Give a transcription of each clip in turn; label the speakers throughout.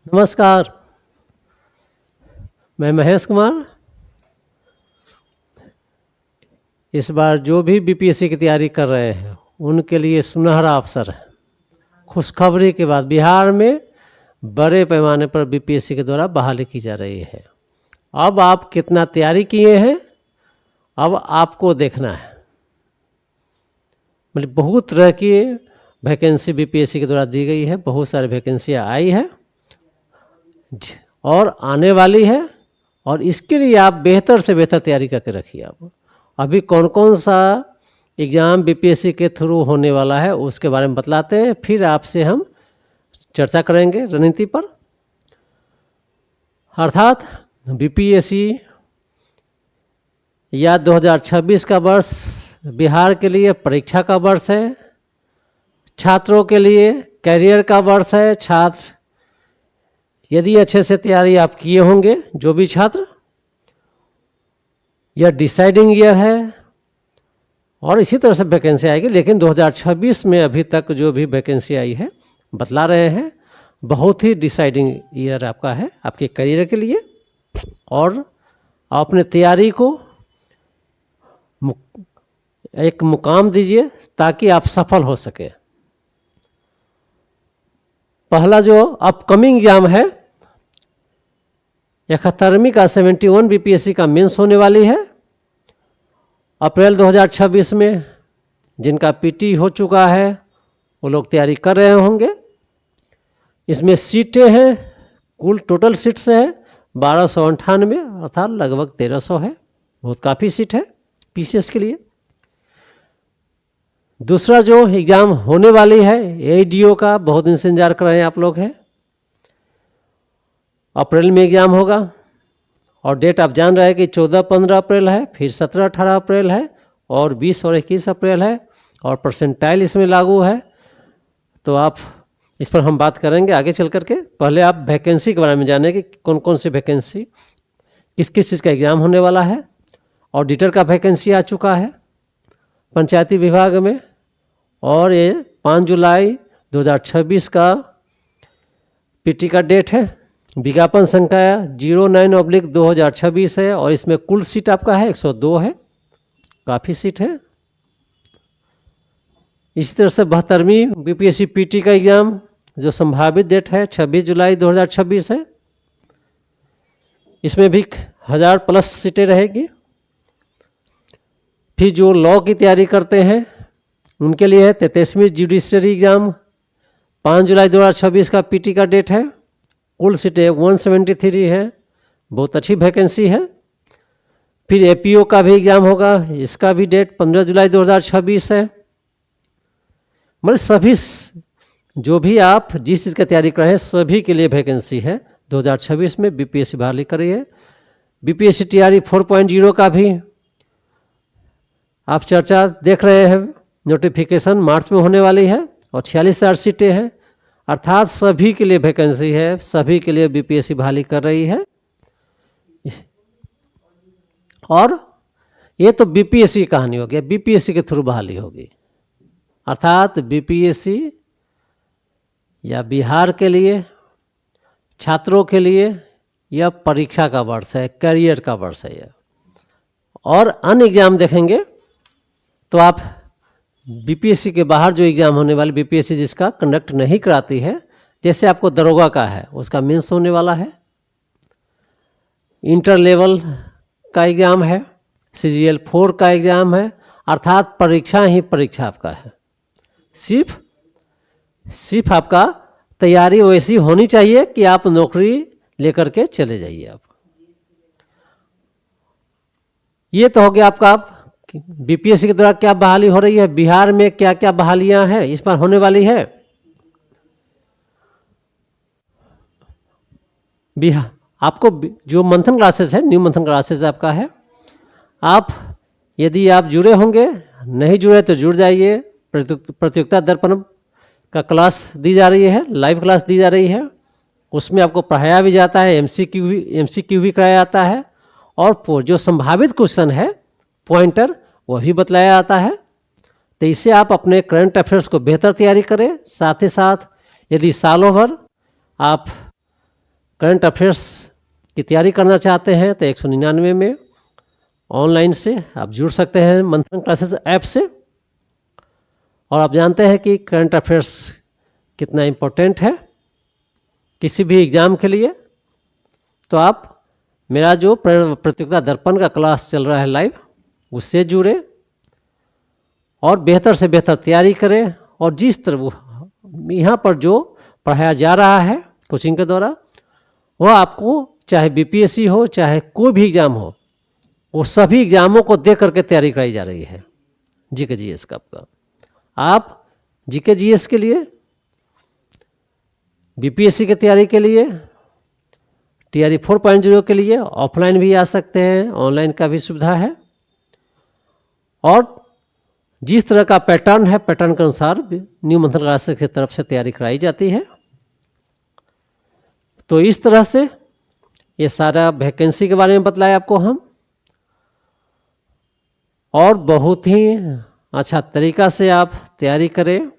Speaker 1: नमस्कार, मैं महेश कुमार। इस बार जो भी बीपीएससी की तैयारी कर रहे हैं उनके लिए सुनहरा अवसर है। खुशखबरी के बाद बिहार में बड़े पैमाने पर बीपीएससी के द्वारा बहाली की जा रही है। अब आप कितना तैयारी किए हैं, अब आपको देखना है। मतलब बहुत तरह की वैकेंसी बीपीएससी के द्वारा दी गई है, बहुत सारी वैकेंसियाँ आई है और आने वाली है, और इसके लिए आप बेहतर से बेहतर तैयारी करके रखिए। आप अभी कौन कौन सा एग्ज़ाम बीपीएससी के थ्रू होने वाला है उसके बारे में बतलाते हैं, फिर आपसे हम चर्चा करेंगे रणनीति पर। अर्थात बीपीएससी या 2026 का वर्ष बिहार के लिए परीक्षा का वर्ष है, छात्रों के लिए कैरियर का वर्ष है। छात्र यदि अच्छे से तैयारी आप किए होंगे, जो भी छात्र, यह डिसाइडिंग ईयर है और इसी तरह से वैकेंसी आएगी। लेकिन 2026 में अभी तक जो भी वैकेंसी आई है बतला रहे हैं, बहुत ही डिसाइडिंग ईयर आपका है आपके करियर के लिए, और अपने तैयारी को एक मुकाम दीजिए ताकि आप सफल हो सके। पहला जो अपकमिंग एग्जाम है 71वीं का 71 बीपीएससी का मेंस होने वाली है अप्रैल 2026 में। जिनका पीटी हो चुका है वो लोग तैयारी कर रहे होंगे। इसमें सीटें हैं, कुल टोटल सीट्स है 1298, अर्थात लगभग 1300 है। बहुत काफ़ी सीट है पीसीएस के लिए। दूसरा जो एग्ज़ाम होने वाली है एडीओ का, बहुत दिन से इंतजार कर रहे हैं आप लोग हैं। अप्रैल में एग्ज़ाम होगा और डेट आप जान रहे हैं कि 14-15 अप्रैल है, फिर 17-18 अप्रैल है और 20 और 21 अप्रैल है, और परसेंटाइल इसमें लागू है। तो आप इस पर हम बात करेंगे आगे चल करके। पहले आप वैकेंसी के बारे में जानें कि कौन कौन सी वैकेंसी, किस किस चीज़ का एग्ज़ाम होने वाला है। ऑडिटर का वैकेंसी आ चुका है पंचायती विभाग में, और ये 5 जुलाई 2026 का पीटी का डेट है। विज्ञापन संख्या 09/2026 है और इसमें कुल सीट आपका है 102 है, काफ़ी सीट है। इसी तरह से 72वीं बीपीएससी पीटी का एग्ज़ाम जो संभावित डेट है 26 जुलाई 2026 है। इसमें भी 1000+ सीटें रहेगी। फिर जो लॉ की तैयारी करते हैं उनके लिए है 33वीं जुडिशरी एग्ज़ाम 5 जुलाई 2026 का पीटी का डेट है। कुल सीटें 173 है, बहुत अच्छी वैकेंसी है। फिर एपीओ का भी एग्ज़ाम होगा, इसका भी डेट 15 जुलाई 2026 है। मतलब सभी जो भी आप जिस चीज़ की तैयारी कर रहे हैं सभी के लिए वैकेंसी है 2026 में। बीपीएससी बहाली कर रही है। बीपीएससी टीआरई 4.0 का भी आप चर्चा देख रहे हैं। नोटिफिकेशन मार्च में होने वाली है और 46,000 सीटें हैं, अर्थात सभी के लिए वैकेंसी है, सभी के लिए बीपीएससी बहाली कर रही है। और ये तो बीपीएससी की कहानी हो गया, बीपीएससी के थ्रू बहाली होगी। अर्थात बीपीएससी या बिहार के लिए छात्रों के लिए यह परीक्षा का वर्ष है, करियर का वर्ष है यह। और अन्य एग्जाम देखेंगे तो आप बीपीएससी के बाहर जो एग्ज़ाम होने वाले, बीपीएससी जिसका कंडक्ट नहीं कराती है, जैसे आपको दरोगा का है उसका मेंस होने वाला है, इंटर लेवल का एग्ज़ाम है, CGL 4 का एग्ज़ाम है। अर्थात परीक्षा ही परीक्षा आपका है। सिर्फ आपका तैयारी वैसी होनी चाहिए कि आप नौकरी लेकर के चले जाइए। आप ये तो हो गया आपका बीपीएससी के द्वारा क्या बहाली हो रही है, बिहार में क्या क्या बहालियां हैं इस बार होने वाली है। बिहार आपको जो मंथन क्लासेस है, न्यू मंथन क्लासेस आपका है। आप यदि आप जुड़े होंगे, नहीं जुड़े तो जुड़ जाइए। प्रतियोगिता दर्पण का क्लास दी जा रही है, लाइव क्लास दी जा रही है। उसमें आपको पढ़ाया भी जाता है, MCQ भी कराया जाता है, और जो संभावित क्वेश्चन है पॉइंटर वह भी बतलाया जाता है। तो इससे आप अपने करंट अफेयर्स को बेहतर तैयारी करें। साथ ही साथ यदि सालों भर आप करंट अफेयर्स की तैयारी करना चाहते हैं तो 199 में ऑनलाइन से आप जुड़ सकते हैं मंथन क्लासेस ऐप से। और आप जानते हैं कि करंट अफेयर्स कितना इम्पोर्टेंट है किसी भी एग्ज़ाम के लिए। तो आप मेरा जो प्रतियोगिता दर्पण का क्लास चल रहा है लाइव, उससे जुड़े और बेहतर से बेहतर तैयारी करें। और जिस तरह यहाँ पर जो पढ़ाया जा रहा है कोचिंग के द्वारा, वह आपको चाहे बीपीएससी हो चाहे कोई भी एग्ज़ाम हो, वो सभी एग्ज़ामों को देख करके तैयारी कराई जा रही है जीके जीएस का। आपका आप जीके जीएस के लिए, बीपीएससी की तैयारी के लिए, टीआरई 4.0 के लिए ऑफलाइन भी आ सकते हैं, ऑनलाइन का भी सुविधा है। और जिस तरह का पैटर्न है, पैटर्न के अनुसार न्यू मंथन क्लासेस की तरफ से तैयारी कराई जाती है। तो इस तरह से ये सारा वैकेंसी के बारे में बतलाया आपको हम, और बहुत ही अच्छा तरीका से आप तैयारी करें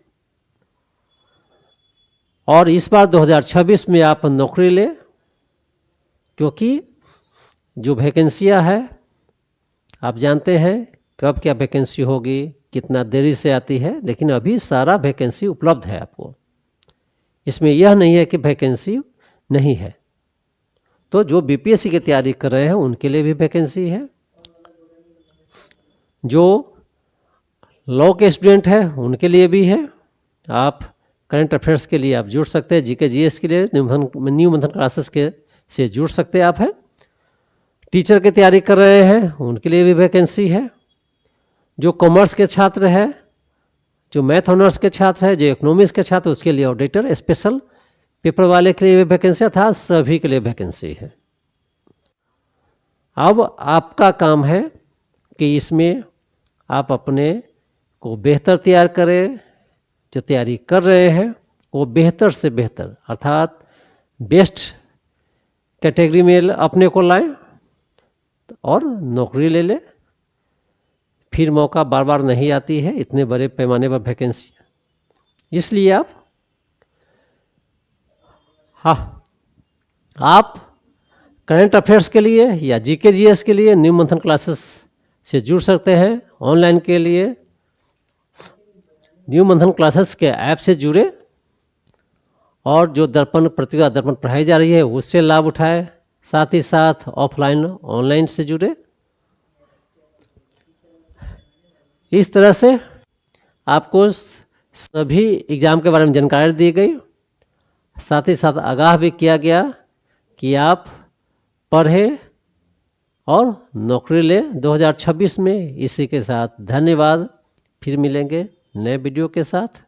Speaker 1: और इस बार 2026 में आप नौकरी लें। क्योंकि जो वैकेंसियाँ है, आप जानते हैं कब क्या वैकेंसी होगी, कितना देरी से आती है, लेकिन अभी सारा वैकेंसी उपलब्ध है आपको। इसमें यह नहीं है कि वैकेंसी नहीं है। तो जो बीपीएससी की तैयारी कर रहे हैं उनके लिए भी वैकेंसी है, जो लॉ के स्टूडेंट हैं उनके लिए भी है। आप करंट अफेयर्स के लिए आप जुड़ सकते हैं, जीके जीएस के लिए न्यू मंथन क्लासेस के से जुड़ सकते हैं आप हैं। टीचर की तैयारी कर रहे हैं उनके लिए भी वैकेंसी है। जो कॉमर्स के छात्र हैं, जो मैथ ऑनर्स के छात्र हैं, जो इकोनॉमिक्स के छात्र, उसके लिए ऑडिटर स्पेशल पेपर वाले के लिए भी वैकेंसी था, सभी के लिए वैकेंसी है। अब आपका काम है कि इसमें आप अपने को बेहतर तैयार करें। जो तैयारी कर रहे हैं वो बेहतर से बेहतर अर्थात बेस्ट कैटेगरी में अपने को लाएं और नौकरी ले लें। फिर मौका बार बार नहीं आती है इतने बड़े पैमाने पर वैकेंसी, इसलिए आप करंट अफेयर्स के लिए या जीके जीएस के लिए न्यू मंथन क्लासेस से जुड़ सकते हैं। ऑनलाइन के लिए न्यू मंथन क्लासेस के ऐप से जुड़े और जो दर्पण प्रतियोगिता दर्पण पढ़ाई जा रही है उससे लाभ उठाए। साथ ही साथ ऑफलाइन ऑनलाइन से जुड़े। इस तरह से आपको सभी एग्ज़ाम के बारे में जानकारी दी गई, साथ ही साथ आगाह भी किया गया कि आप पढ़ें और नौकरी लें 2026 में। इसी के साथ धन्यवाद। फिर मिलेंगे नए वीडियो के साथ।